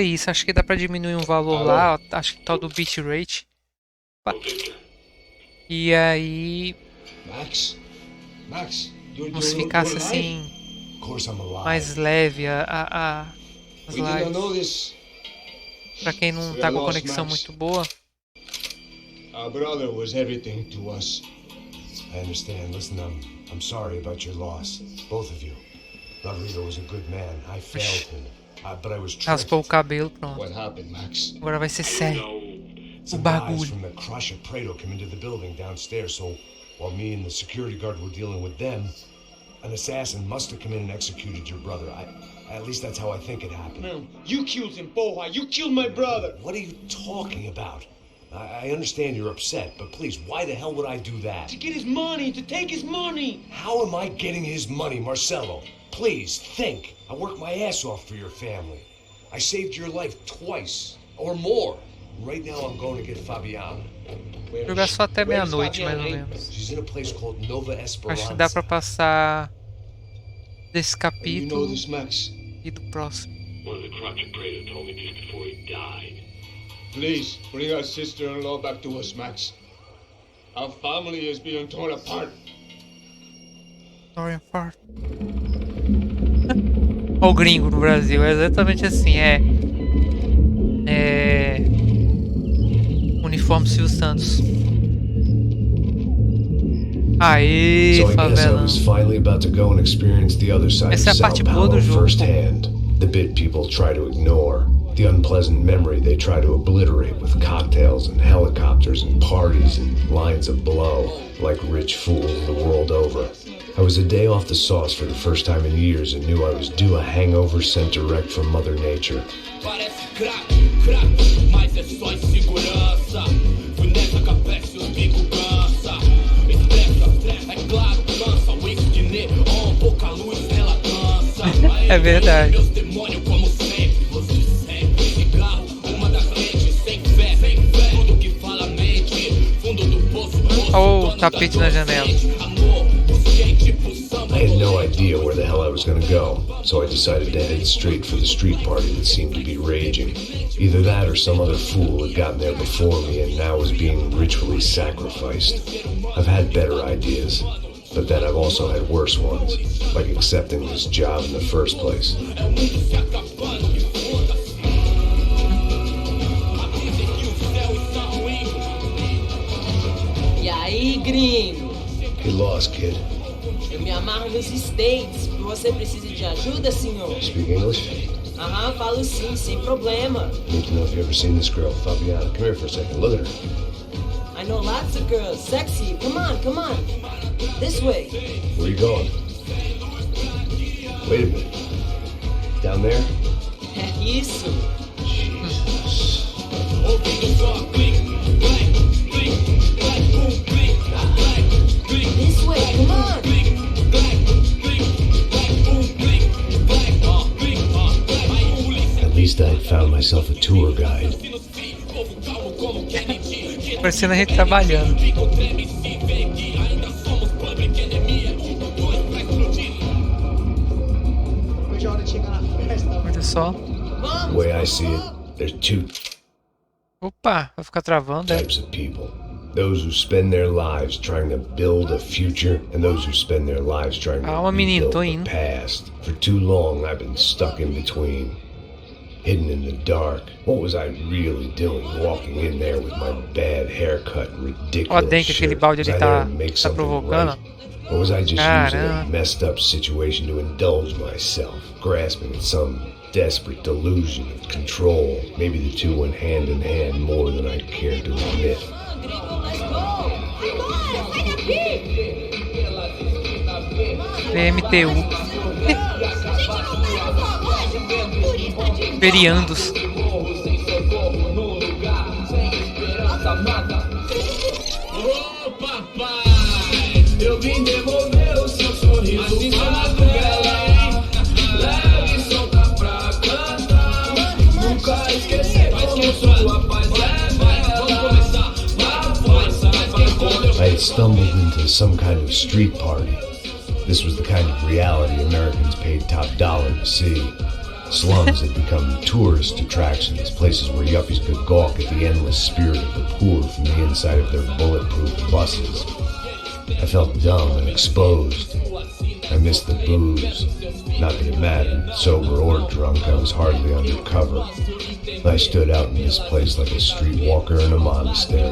isso. Acho que dá pra diminuir um valor lá. Acho que tal do bitrate. E aí Max? Max, como se ficasse assim mais leve as lives. Pra quem não tá com a conexão muito boa. Our brother was everything to us. I understand. Listen, I'm sorry about your loss. Both of you. Rodrigo was a good man. I failed him. But I was Raspou o cabelo, pronto. What happened, Max? Agora vai ser sério. O Some guys bagulho. from the crush of Prado came into the building downstairs, so while me and the security guard were dealing with them, an assassin must have come in and executed your brother. At least that's how I think it happened. Man, you killed him, Porra. You killed my brother. What are you talking about? I understand you're upset, but please, why the hell would I do that? To get his money, to take his money. How am I getting his money, Marcelo? Please, think. I worked my ass off for your family. I saved your life twice, or more. Right now I'm going to get Fabiana. Jogar só até meia-noite, mais ou menos. She's in a place called Nova Esperança. Acho que dá pra passar desse capítulo You know this, Max? e do próximo. One of the crotch of Prado told me just before he died. Please, bring our sister-in-law back to us, Max. Our family is being torn apart. Torn apart. Olha o gringo no Brasil, é exatamente assim, uniforme Silvio Santos. Aê, So I guess I favela. was finally about to go and experience the other side Essa é of a Sao parte boa do Paulo jogo. firsthand. The bit people try to ignore. The unpleasant memory they try to obliterate with cocktails and helicopters and parties and lines of blow, like rich fools the world over. I was a day off the sauce for the first time in years and knew I was due a hangover sent direct from Mother Nature. Parece crack, mas é só insegurança. Fui nessa cabeça e o bico cansa. Estressa, é claro, cansa. Whisky neon, pouca luz, ela dança. É verdade. Meus demônios como sempre, você sempre. Cigarro, uma da frente, sem fé. Tudo que fala mente, fundo do poço. Olha o tapete na janela. Amor, busquei tipo samba. I had no idea where the hell I was going to go, so I decided to head straight for the street party that seemed to be raging. Either that or some other fool had gotten there before me and now was being ritually sacrificed. I've had better ideas, but then I've also had worse ones, like accepting this job in the first place. E aí, gringo? Get lost, kid. Eu me amarro nos States. Você precisa de ajuda, senhor? Speak English? Aham, falo sim, sem problema. Need to know if you've ever seen this girl, Fabiana. Come here for a second. Look at her. I know lots of girls. Sexy. Come on, come on. This way. Where are you going? Wait a minute. Down there? É isso. Jesus. This way, come on. At least I had found myself a tour guide. Parecendo a gente trabalhando. Olha só. The way I see it, there's two Opa, vai ficar travando, types of people. Those who spend their lives trying to build a future, and those who spend their lives trying to Calma, menino, rebuild tô the indo. past. For too long, I've been stuck in between, hidden in the dark. What was I really doing, walking in there with my bad haircut and ridiculous Ó, tem que aquele shirt? balde Was ali I there tá, to make tá something provocando. right? Or was I just using Caramba. a messed up situation to indulge myself, grasping at some desperate delusion of control? Maybe the two went hand in hand more than I cared to admit. PMTU. Feriandos. Ô papai, eu vim devolver o seu sorriso favela. Leve e solta pra cantar. Nunca esquecer como sua paz é bela. Vamos começar, vai força, vai quando I had stumbled into some kind of street party. This was the kind of reality Americans paid top dollar to see. Slums had become tourist attractions, places where yuppies could gawk at the endless spirit of the poor from the inside of their bulletproof buses. I felt dumb and exposed. I missed the booze. Not that it mattered, sober or drunk, I was hardly undercover. I stood out in this place like a streetwalker in a monastery.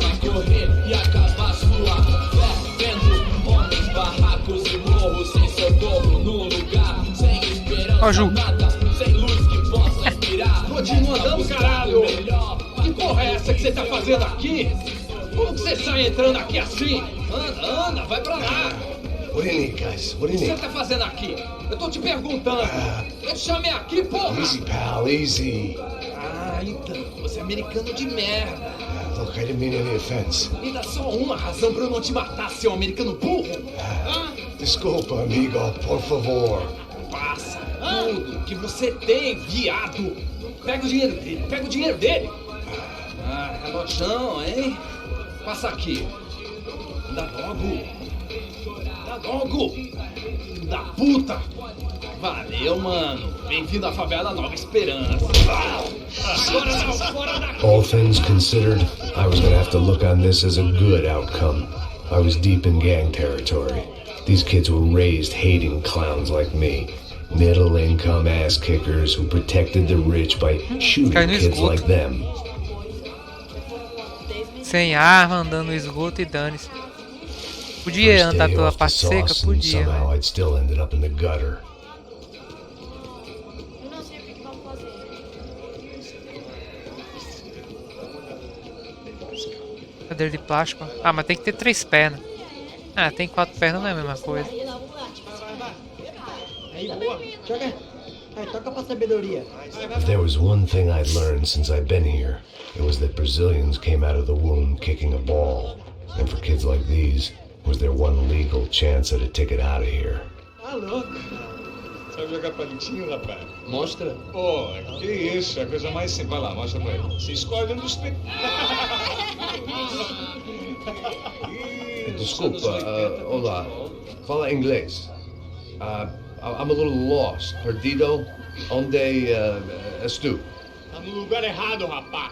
Ó, Ju. Continua andando, caralho! Que porra é essa que você tá fazendo aqui? Como que você sai entrando aqui assim? Anda, vai pra lá! What do you need, guys? What do you O que need? você tá fazendo aqui? Eu tô te perguntando! Eu te chamei aqui, porra! Easy, pal, easy. Ah, então, você é americano de merda! Look, I didn't mean any offense. Me dá só uma razão pra eu não te matar, seu americano burro! Desculpa, amigo, por favor. Passa tudo que você tem, viado! Pega o dinheiro dele! Ah, relojão, hein? Passa aqui! Dá logo! Da puta! Valeu, mano! Bem-vindo à favela Nova Esperança! Agora não, fora daqui! All things considered, I was gonna have to look on this as a good outcome. I was deep in gang territory. These kids were raised hating clowns like me. Middle-income ass-kickers who protected the rich by shooting Cai no kids esgoto. like them. Sem arma, andando no esgoto e dane-se. Podia First andar day pela off the parte seca? sauce, and Podia. somehow Mas... I'd still ended up in the gutter. Eu não sei o que vamos fazer. Cadeira de plástico. Ah, mas tem que ter 3 pernas. Ah, tem 4 pernas, não é a mesma coisa. Aí, boa. Joga. Aí, toca pra sabedoria. If there was one thing I'd learned since I'd been here, it was that Brazilians came out of the womb kicking a ball. And for kids like these, was their one legal chance at a ticket out of here. Tá louco? Sabe jogar palitinho, rapaz? Mostra. Pô, que isso, é a coisa mais simples. Vai lá, mostra pra ele. Você escolhe um dos... Desculpa, olá. Fala inglês. I'm a little lost. Perdido? Onde estou? Tá no lugar errado, rapaz.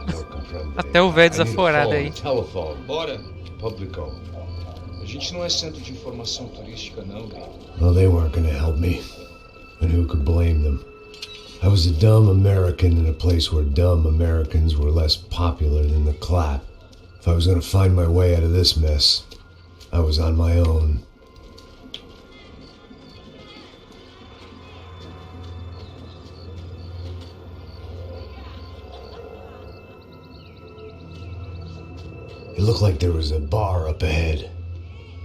Não compreendo. Até o velho desaforado aí. Telefone. Bora. Publico. A gente não é centro de informação turística, não, velho. Well, they weren't gonna help me. And who could blame them? I was a dumb American in a place where dumb Americans were less popular than the clap. If I was gonna find my way out of this mess, I was on my own. It looked like there was a bar up ahead.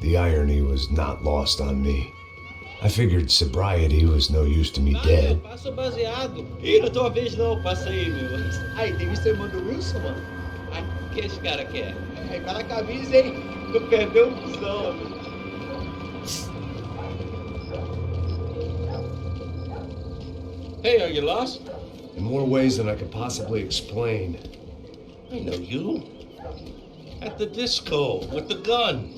The irony was not lost on me. I figured sobriety was no use to me dead. Passa baseado. Ih, não é tua vez não, passa aí, meu. Aí, tem visto a irmã do Wilson, mano? Ai, o que esse cara quer? Aí, tá na camisa, hein? Tu perdeu o busão, amigo. Hey, are you lost? In more ways than I could possibly explain. I know you. At the disco, with the gun.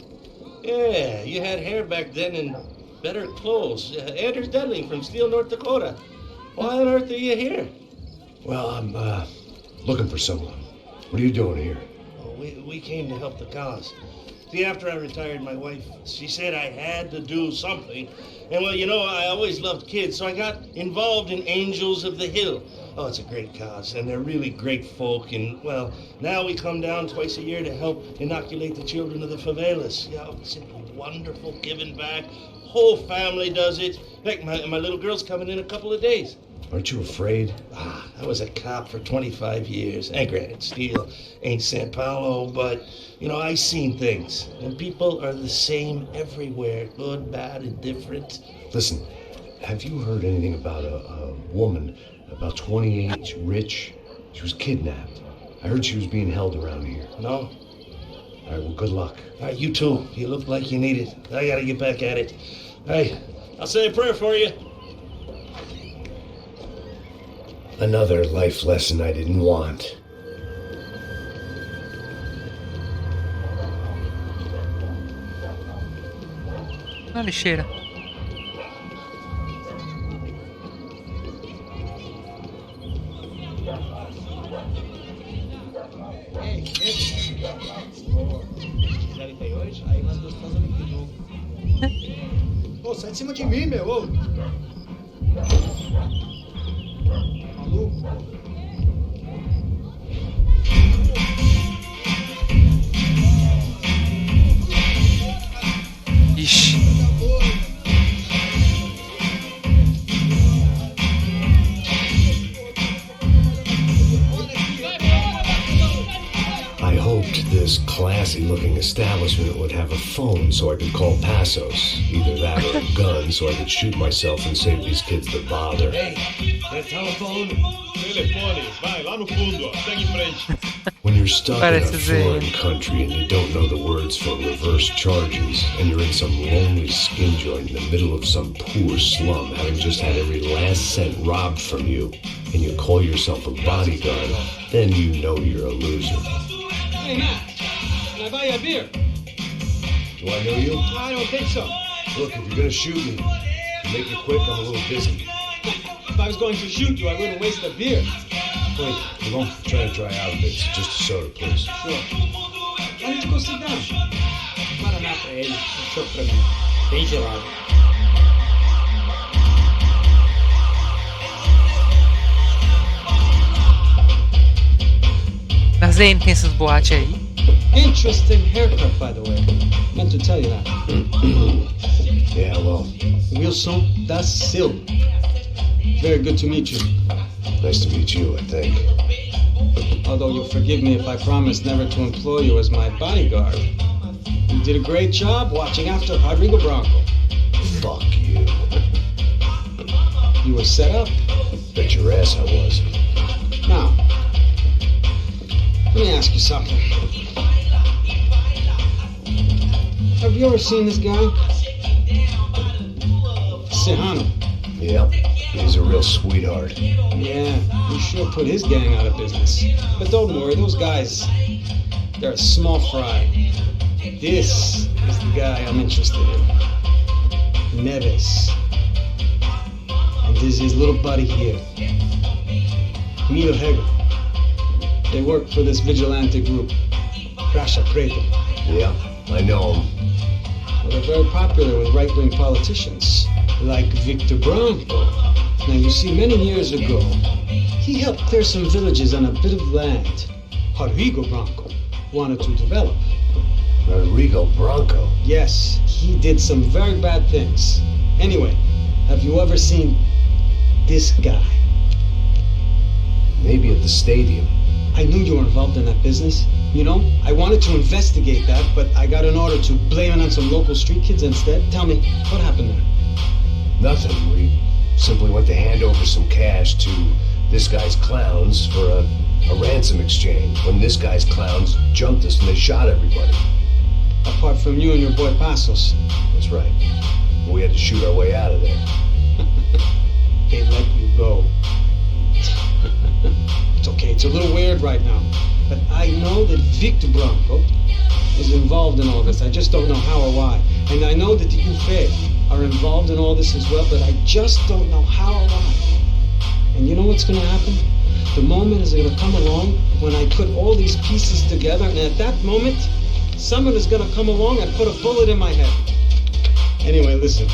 Yeah, you had hair back then and better clothes. Anders Dedling from Steele, North Dakota. Why on earth are you here? Well, I'm, looking for someone. What are you doing here? Oh, we came to help the cause. See, after I retired, my wife, she said I had to do something. And, well, you know, I always loved kids, so I got involved in Angels of the Hill. Oh, it's a great cause, and they're really great folk. And, well, now we come down twice a year to help inoculate the children of the favelas. Yeah, it's simply wonderful, giving back. Whole family does it. In fact, my little girl's coming in a couple of days. Aren't you afraid? I was a cop for 25 years. And granted, Steele ain't San Paulo, but, you know, I seen things. And people are the same everywhere. Good, bad, indifferent. Listen, have you heard anything about a woman about 28, rich? She was kidnapped. I heard she was being held around here. No? All right, well, good luck. All right, you too. You look like you need it. I gotta get back at it. Hey, I'll say a prayer for you. Another life lesson I didn't want. Na lixeira. Aí umas gostosas me pediu. Ô, sai de cima de mim, meu. Ô. Maluco. Ixi. I hoped this classy-looking establishment would have a phone so I could call Passos. Either that or a gun so I could shoot myself and save these kids the bother. Hey, that telephone? Telefone, vai lá no fundo, ó. Segue em frente. When you're stuck in a Parece foreign Zane. country and you don't know the words for reverse charges, and you're in some lonely skin joint in the middle of some poor slum, having just had every last cent robbed from you, and you call yourself a bodyguard, then you know you're a loser. Hey, Matt. Can I buy you a beer? Do I know you? I don't think so. Look, if you're gonna shoot me, make it quick, I'm a little busy. If I was going to shoot you, I wouldn't waste a beer. Wait, come on. Try to dry out a bit. Just a soda, please. Sure. Why don't you go sit down? Guaraná pra ele, um chopp pra mim. Bem gelado. Na Zane tem essas boates aí. Interesting haircut, by the way. Meant to tell you that. Yeah, well, Wilson da Silva. Very good to meet you. nice to meet you, I think. Although you'll forgive me if I promise never to employ you as my bodyguard. You did a great job watching after Rodrigo Bronco. Fuck you. You were set up. Bet your ass I was. Now, let me ask you something. Have you ever seen this guy? Serrano. Yeah, he's a real sweetheart. Yeah, he sure put his gang out of business. But don't worry, those guys, they're a small fry. This is the guy I'm interested in. Neves. And this is his little buddy here. Milo Hegel. They work for this vigilante group, Crasha Preta. Yeah, I know him. Well, they're very popular with right-wing politicians, like Victor Bronco. Now, you see, many years ago, he helped clear some villages on a bit of land Rodrigo Bronco wanted to develop. Rodrigo Bronco? Yes, he did some very bad things. Anyway, have you ever seen this guy? Maybe at the stadium. I knew you were involved in that business. You know, I wanted to investigate that, but I got an order to blame it on some local street kids instead. Tell me, what happened there? Nothing. We simply went to hand over some cash to this guy's clowns for a ransom exchange when this guy's clowns jumped us and they shot everybody. Apart from you and your boy Passos. That's right. We had to shoot our way out of there. They let you go. It's okay, it's a little weird right now. But I know that Victor Bronco is involved in all this. I just don't know how or why. And I know that the UFE are involved in all this as well, but I just don't know how or why. And you know what's going to happen? The moment is going to come along when I put all these pieces together, and at that moment, someone is going to come along and put a bullet in my head. Anyway, listen.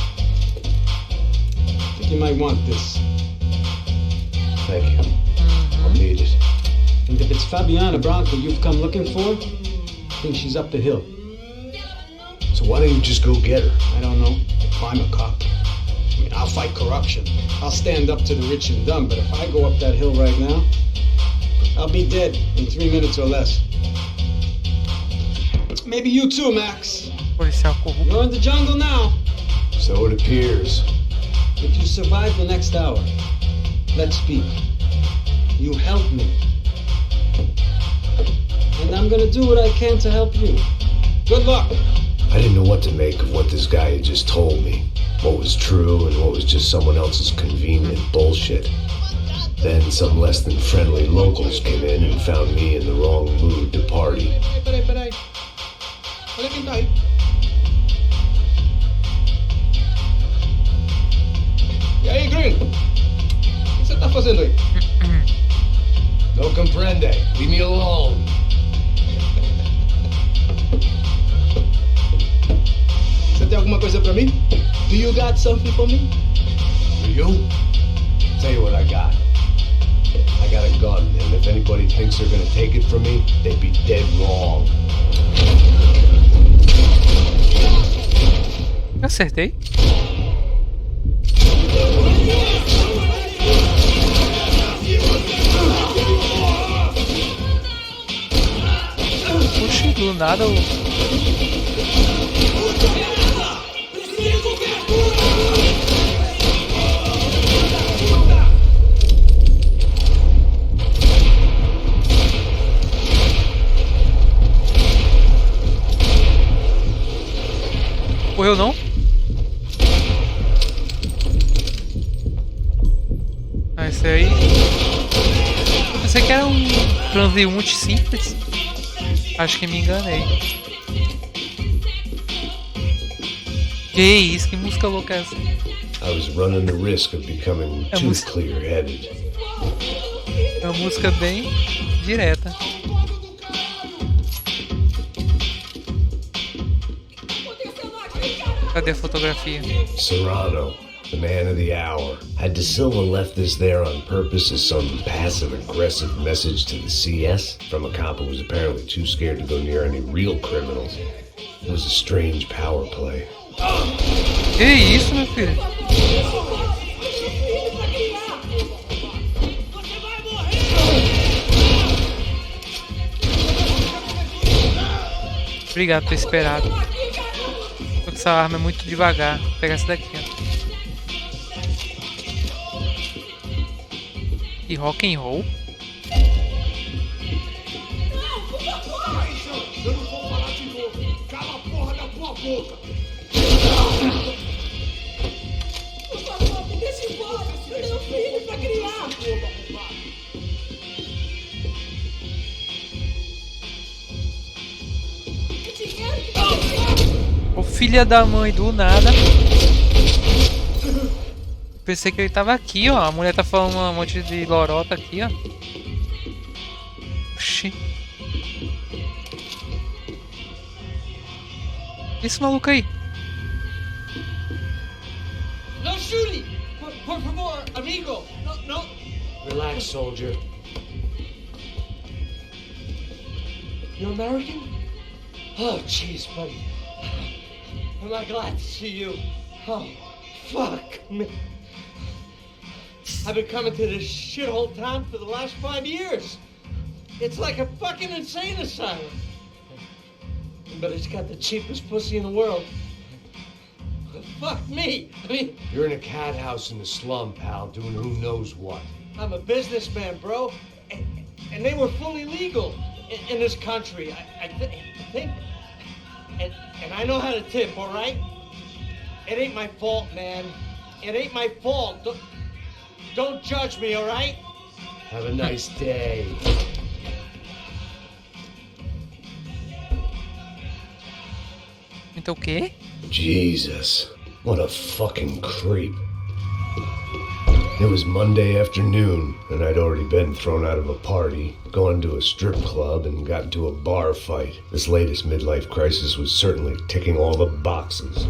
I think you might want this. Thank you. I'll need it. And if it's Fabiana Bronco you've come looking for, I think she's up the hill. So why don't you just go get her? I don't know. If I'm a cop. I mean, I'll fight corruption. I'll stand up to the rich and dumb, but if I go up that hill right now, I'll be dead in 3 minutes or less. Maybe you too, Max. Policial corrupto. You're in the jungle now. So it appears. If you survive the next hour, let's speak. You help me. And I'm gonna do what I can to help you. Good luck. I didn't know what to make of what this guy had just told me. What was true and what was just someone else's convenient bullshit. Then some less than friendly locals came in and found me in the wrong mood to party. Peraí. Olha quem tá aí. E aí, gringo? O que você tá fazendo aí? No comprende. Leave me alone. got something for me? For you? Tell you what I got. I got a gun, and if anybody thinks they're gonna take it from me, they'd be dead wrong. Acertei. Puxa, do nada o... Morreu não? Ah, esse aí... Pensei que era um transeunte simples. Acho que me enganei. Que isso, que música louca é essa? I was running the risk of becoming too clear-headed. É uma música bem direta. Cadê a fotografia? Serrano, the man of the hour. Had De Silva left this there on purpose as some passive-aggressive message to the CS from a cop who was apparently too scared to go near any real criminals? It was a strange power play. Que isso, meu filho? Obrigado por ter esperado. Essa arma é muito devagar. Vou pegar essa daqui, ó. E rock and roll? Eu não vou falar de novo. Cala a porra da tua boca. Por favor, me deixa embora. Eu tenho filho pra criar. Ô filha da mãe, do nada. Pensei que ele tava aqui, ó. A mulher tá falando um monte de lorota aqui, ó. Oxi. Esse maluco aí. Não chute! Por favor, amigo! Não! Relax, soldier. You American? Oh, jeez, buddy. Am I glad to see you? Oh, fuck me. I've been coming to this shithole town for the last 5 years. It's like a fucking insane asylum. But it's got the cheapest pussy in the world. Fuck me. I mean... You're in a cat house in the slum, pal, doing who knows what. I'm a businessman, bro. And they were fully legal in this country. I think... And I know how to tip, all right? It ain't my fault, man. It ain't my fault. Don't judge me, all right? Have a nice day. Então o quê? Jesus, what a fucking creep. It was Monday afternoon, and I'd already been thrown out of a party, gone to a strip club, and got into a bar fight. This latest midlife crisis was certainly ticking all the boxes.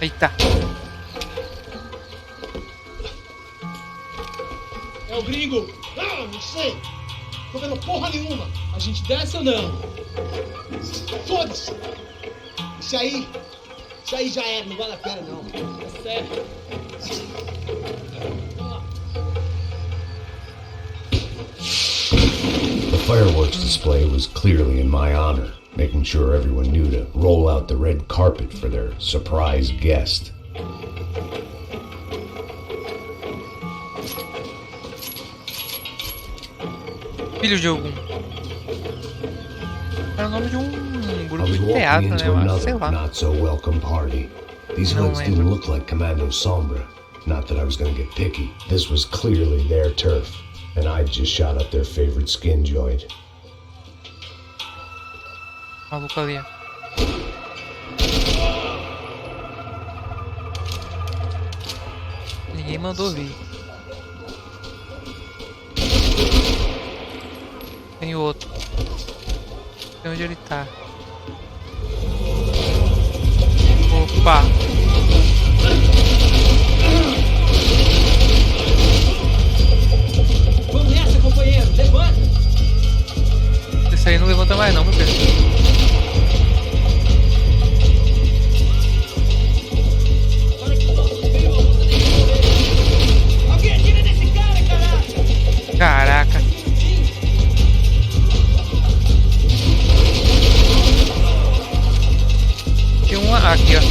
Eita. É o gringo. Ah, não sei. Tô vendo porra nenhuma. A gente desce ou não? Foda-se. Isso aí já era, não vale a pena não. É sério. The fireworks display was clearly in my honor, making sure everyone knew to roll out the red carpet for their surprise guest. Filho de algum. Era o nome de grupo I was de walking teatro, né? into Eu acho, another sei lá. not so welcome party. These Não hoods lembro. didn't look like Commando Sombra. Not that I was gonna get picky. This was clearly their turf, and I'd just shot up their favorite skin joint. Maluco ali, ó. Ninguém mandou vir. Tem outro. Tem onde ele tá. Opa! Vamos nessa, companheiro. Levanta. Esse aí não levanta mais não, meu filho. Caraca. Tem uma aqui, ó.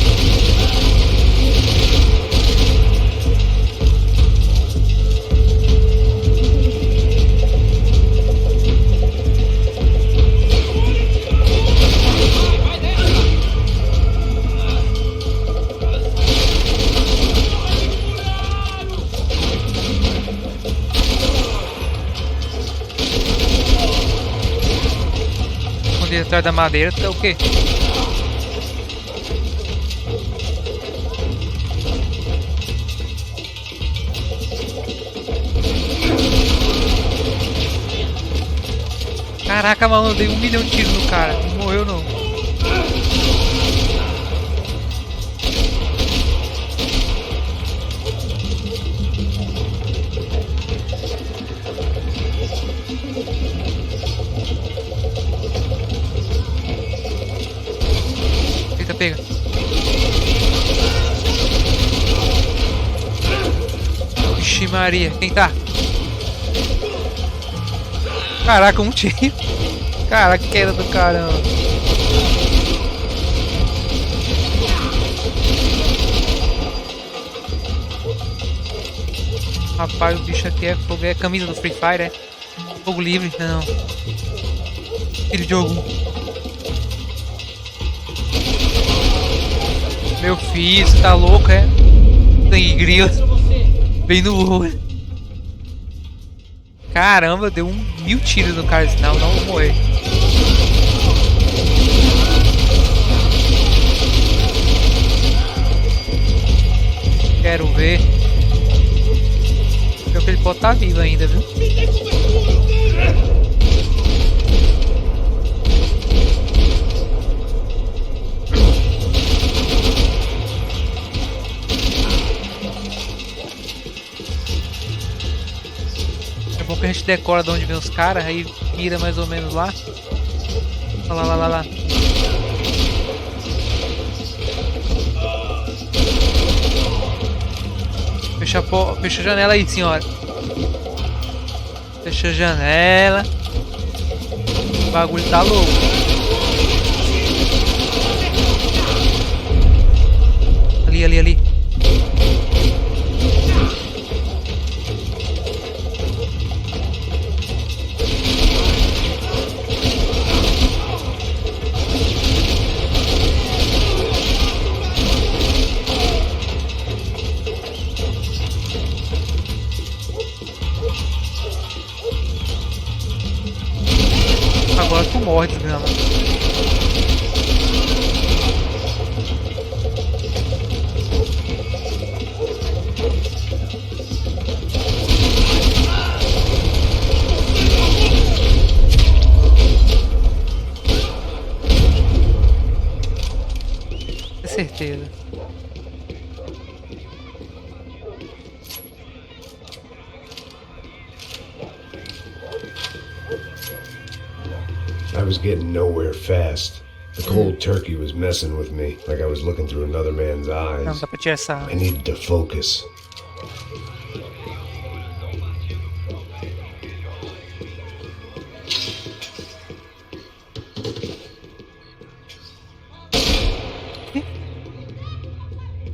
Atrás da madeira, tá o quê? Caraca, mano, eu dei 1 milhão de tiros no cara. Não morreu não. Pega. Vixe Maria, quem tá? Caraca, um tiro. Caraca, que queda do caramba. Rapaz, o bicho aqui é fogo. É camisa do Free Fire, é? Fogo livre? Não. Tiro de jogo. Meu filho, você tá louco, é? Sangue grilo. Bem no olho. Caramba, deu 1000 tiros no cara, senão não vou morrer. Quero ver. Pior que ele pode estar vivo ainda, viu? É bom que a gente decora de onde vem os caras, aí mira mais ou menos lá. Olha lá, lá, lá, lá. Fecha a janela aí, senhora. Fecha a janela. O bagulho tá louco. Ali, ali, ali. Agora tu morre, desgrama. É certeza. I was getting nowhere fast. The cold turkey was messing with me, like I was looking through another man's eyes. Não dá pra tirar essa. I needed to focus.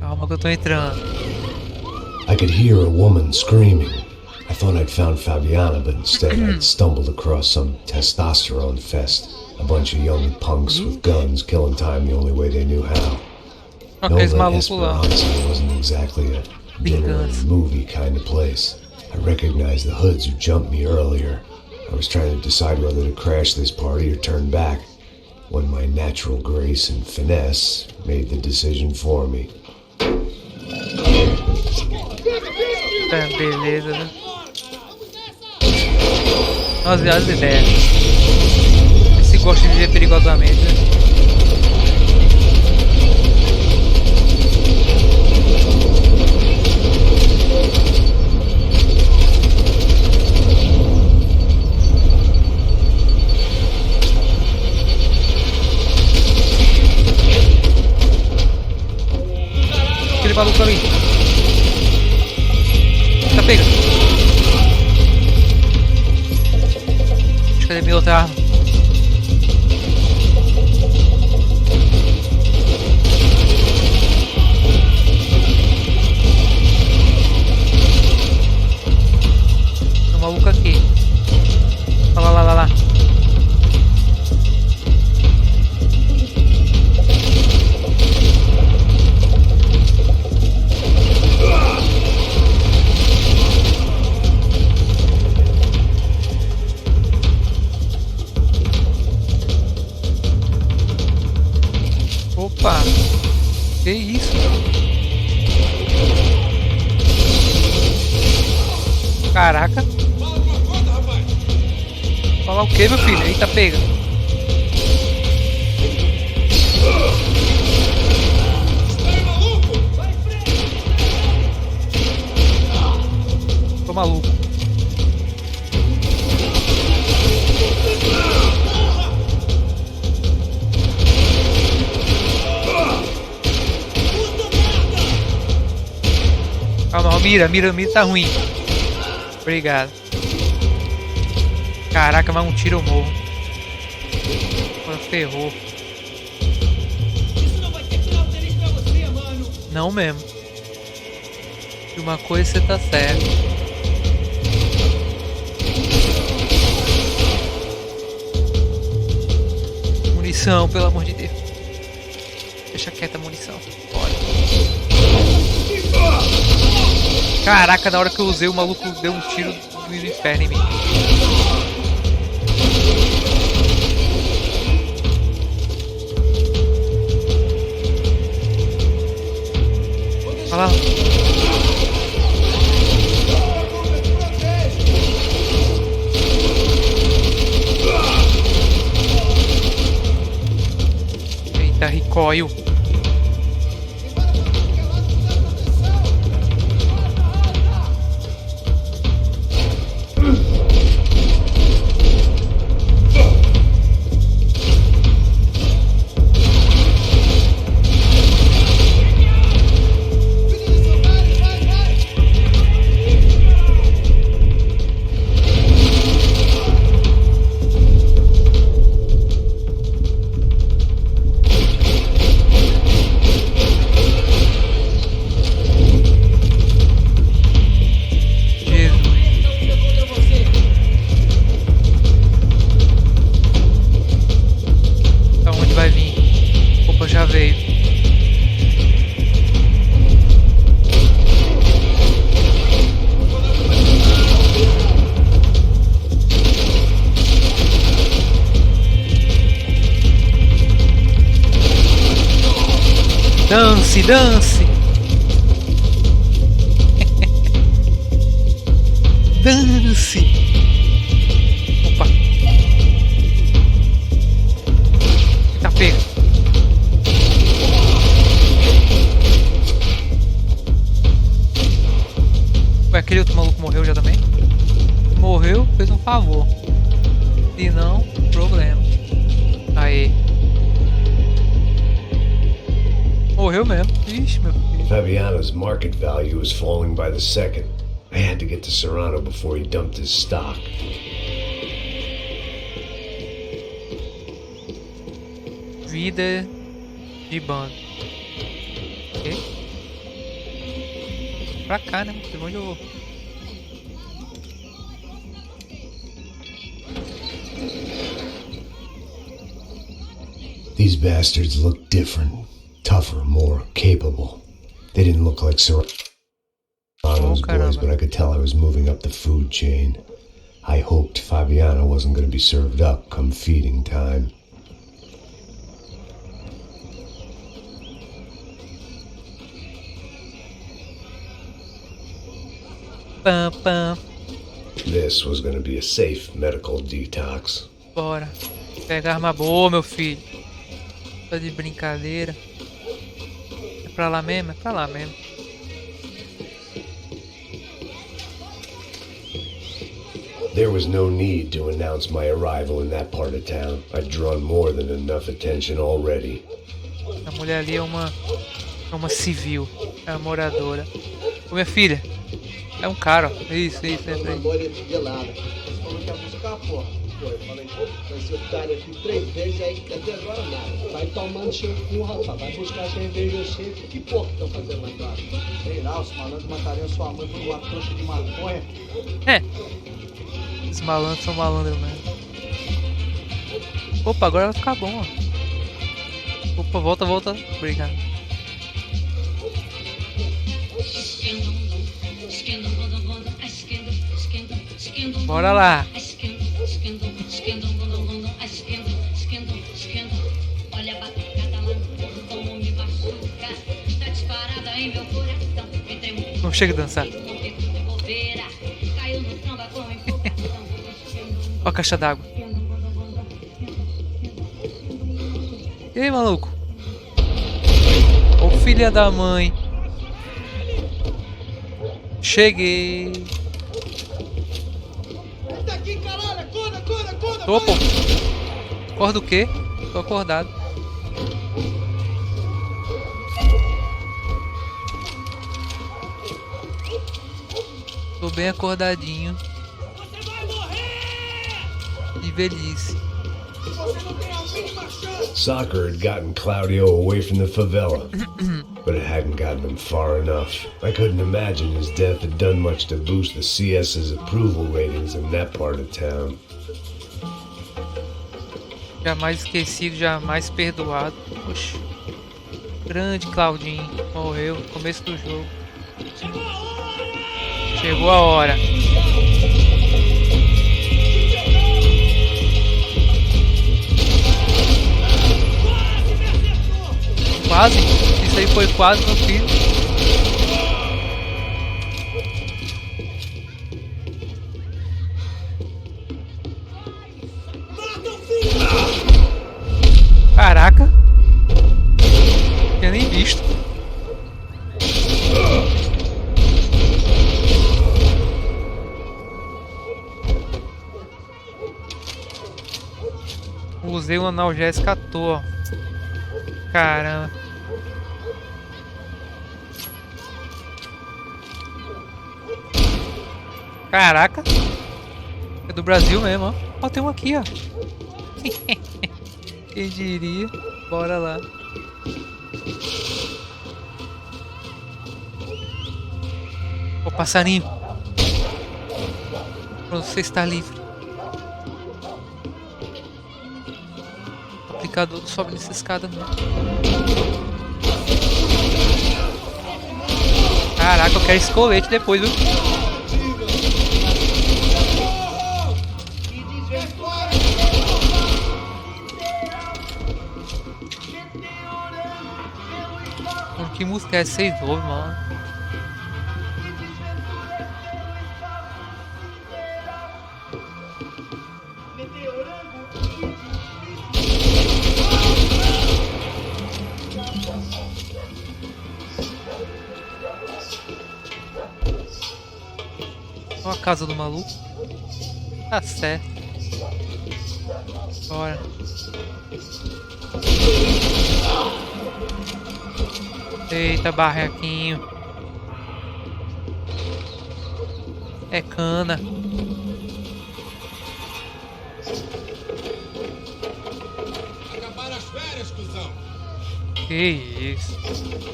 Calma que eu tô entrando. I could hear a woman screaming. I thought I'd found Fabiana, but instead I'd stumbled across some testosterone fest. A bunch of young punks with guns killing time the only way they knew how. Aqueles Nova malucos lá. Esperanza wasn't exactly a dinner and movie kind of place. I recognized the hoods who jumped me earlier. I was trying to decide whether to crash this party or turn back. when my natural grace and finesse made the decision for me. Tá, beleza, né? Nossa, as ideias. Esse gosta de viver perigosamente, né? Aquele maluco ali. Tá pega. Cadê minha outra arma? Tem um maluco aqui. Olha lá, lá, lá, lá. Opa! Que isso? Caraca! Falar o que, meu filho? Eita, pega! Tô maluco! Calma, mira tá ruim. Obrigado. Caraca, mas um tiro eu morro. Ferrou. Isso não vai ter final feliz pra você, mano. Não mesmo. De uma coisa você tá certo. Munição, pelo amor de Deus. Deixa quieta a munição. Bora. Caraca, na hora que eu usei, o maluco deu um tiro do inferno em mim. Olha lá. Eita, recoil. Dance, dance. Dance. Opa. Tá pega. Ué, aquele outro maluco morreu já também? Morreu, fez um favor. Se não, problema. Aê. Morreu mesmo. Ixi, meu filho. Fabiano's market value is falling by the second. I had to get to Serrano before he dumped his stock. Vida de bando. Ok? Pra cá, né? De onde eu vou? These bastards look different. Tougher, more capable. They didn't look like Serrano's boys, but I could tell I was moving up the food chain. I hoped Fabiano wasn't going to be served up come feeding time. Pam, pam. This was gonna be a safe medical detox. Bora. Pega arma boa, meu filho. Tá de brincadeira. É pra lá mesmo? É pra lá mesmo. There was no need to announce my arrival in that part of town. I'd drawn more than enough attention already. A mulher ali é uma civil. É uma moradora. Ô, minha filha. É um cara, ó. Isso, entra aí. Mandou ele gelada. Você falou que ia buscar, porra. Foi, falei, esse otário aqui 3 vezes, aí até agora nada. Vai tomando seu cu, rapaz. Vai buscar cerveja sempre. Que porra que estão fazendo lá embaixo? Sei lá, os malandros matariam sua mãe por uma trouxa de maconha. É. Os malandros são malandros mesmo. Opa, agora vai ficar bom, ó. Opa, volta. Obrigado. Bora lá. Não chega a dançar. Ó a caixa d'água. E aí, maluco? Ô filha da mãe. Cheguei. Tá aqui, caralho. Acorda. Tô, pô. Acorda o quê? Tô acordado. Tô bem acordadinho. Você vai morrer! De velhice. Você não tem a mínima chance! Soccer had gotten Claudio away from the favela, but it hadn't gotten him far enough. I couldn't imagine his death had done much to boost the CS's approval ratings in that part of town. Jamais esquecido, jamais perdoado. Oxi. Grande Claudinho. Morreu no começo do jogo. Chegou a hora. Quase? Isso aí foi quase, meu filho. Caraca. Tinha nem visto. Usei um analgésico à toa. Caramba. Caraca. É do Brasil mesmo, ó. Ó, tem um aqui, ó. Quem diria? Bora lá. Ô, passarinho. Pronto, você está livre. O aplicador sobe nessa escada mesmo. Caraca, eu quero escolete depois, viu? Que música é essa? Vocês ouvem, mano? Olha a casa do maluco. Tá certo. Bora. Eita, barraquinho. É cana. Acabaram as férias, cuzão. Que isso.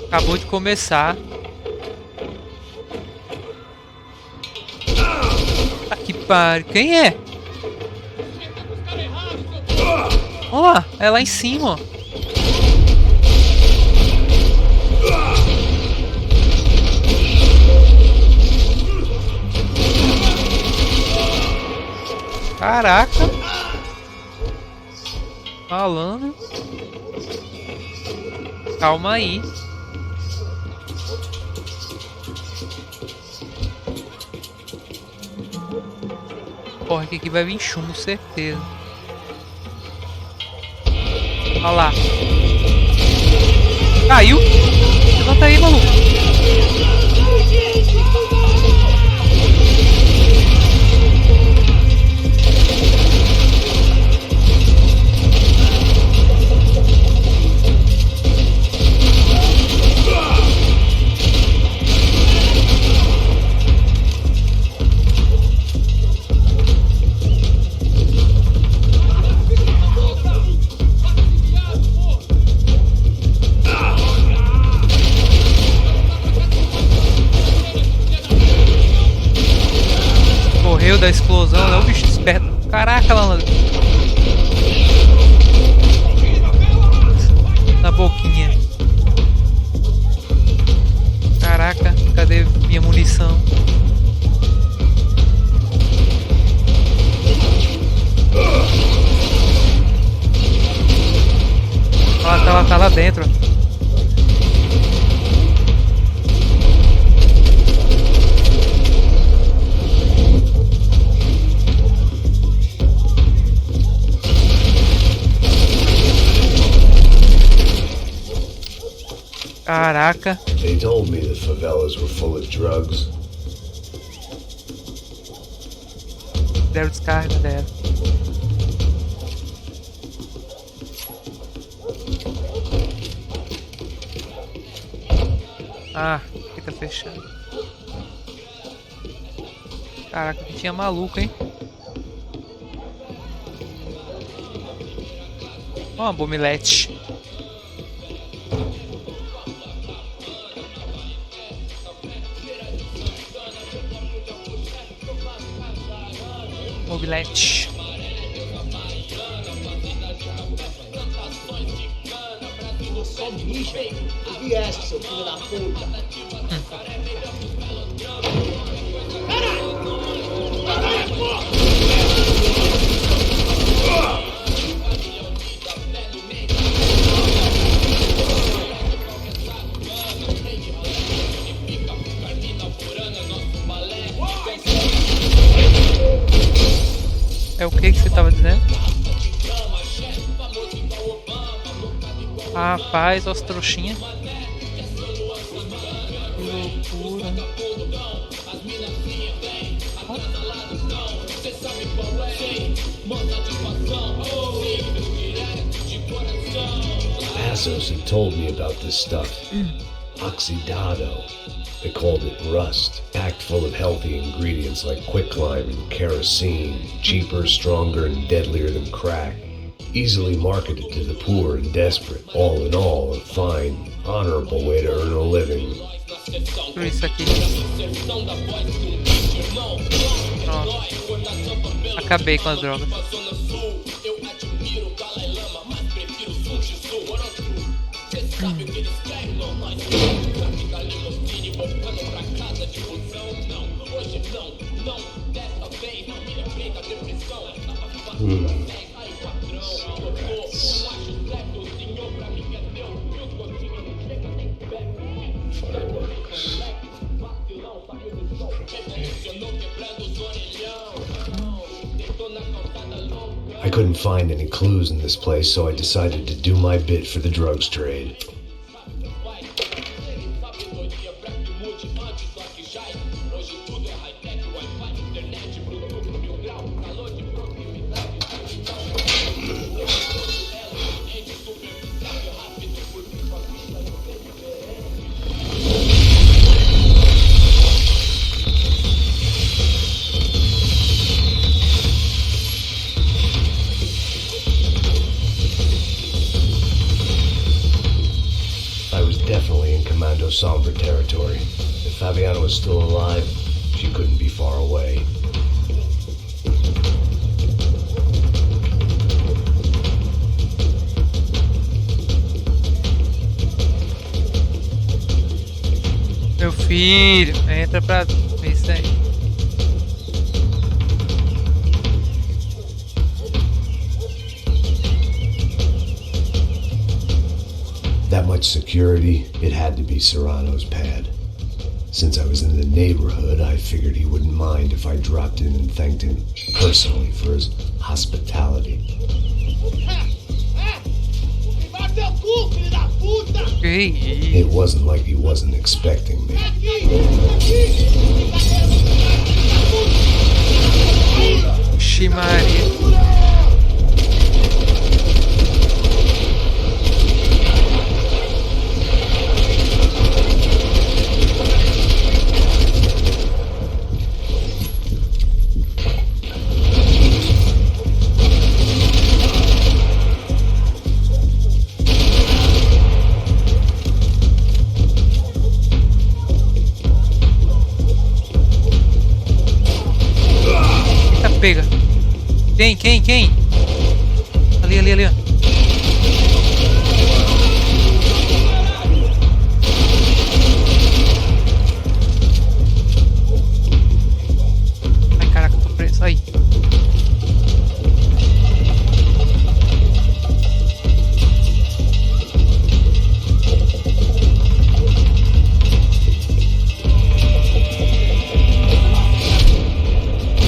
Acabou de começar. Ah, que pariu. Quem é? Olha lá, é lá em cima, ó. Caraca. Falando. Calma aí. Corre que aqui vai vir chumbo, certeza. Olha lá. Caiu. Levanta aí, maluco. Morreu da explosão, né? O bicho esperto. Caraca, lá na boquinha. Caraca, cadê minha munição? Ela tá lá dentro. Caraca. They told me the favelas were full of drugs. Deram descarga dela. Ah, aqui tá fechado. Caraca, que tinha maluco, hein? Ó, uma bomilete. Mobilete. Só bicho, eu vi essa, seu filho da puta. É o que você tava dizendo? Rapaz, os trouxinhas. Que loucura. Passos had told me about this stuff. Oxidado. They called it rust, packed full of healthy ingredients like quicklime and kerosene, cheaper, stronger, and deadlier than crack. Easily marketed to the poor and desperate. All in all, a fine, honorable way to earn a living. Isso aqui. Pronto. Acabei com as drogas. I couldn't find any clues in this place, so I decided to do my bit for the drugs trade. Somber territory. If Fabiana was still alive, she couldn't be far away. Meu filho, entra pra ver isso aí. That much security, it had to be Serrano's pad. Since I was in the neighborhood, I figured he wouldn't mind if I dropped in and thanked him personally for his hospitality. It wasn't like he wasn't expecting me. Ximaria. Pega. Quem? Ali, ó. Ai, caraca, tô preso. Aí.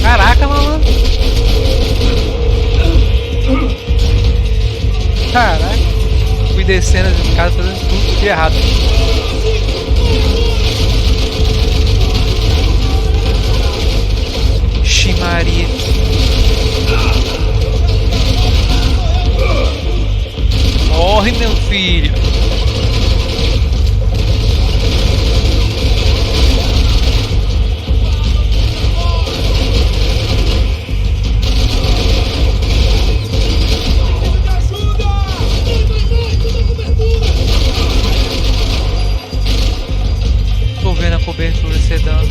Caraca, malandro. Caraca. Fui descendo as escadas fazendo tudo de errado. Ximaria. Morre, meu filho. Tô vendo a cobertura sedando.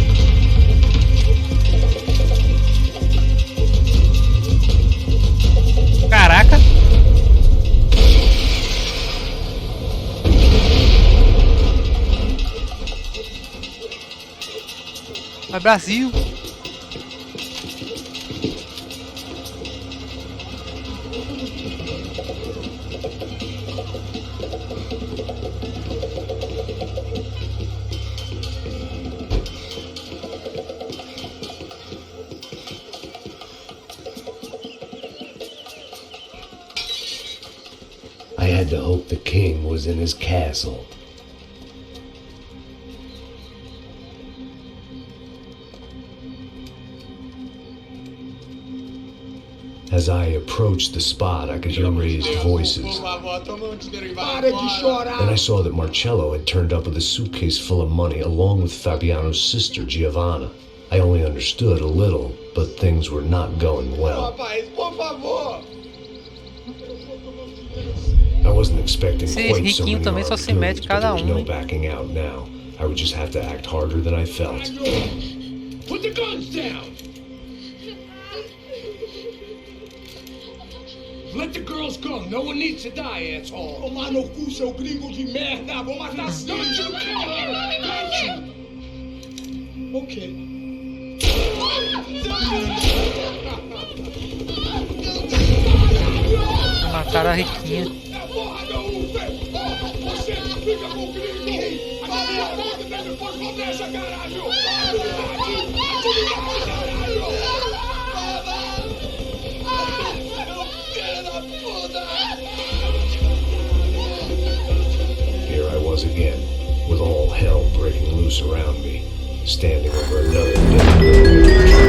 Caraca! Vai, Brasil! I had to hope the king was in his castle. As I approached the spot, I could hear raised voices. And I saw that Marcello had turned up with a suitcase full of money along with Fabiano's sister, Giovanna. I only understood a little, but things were not going well. I wasn't expecting quite so many armed goons, but there was no backing out now. I would just have to act harder than I felt. Put the guns down! Let the girls go. No one needs to die, asshole. Tomar no cu, seu gringo de merda. Vou matar sim. Don't you kill her! Don't you? Okay. Mataram a riquinha. Você fica com o gringo. A minha porta depois não deixa, caralho. Here I was again, with all hell breaking loose around me, standing over another dead girl.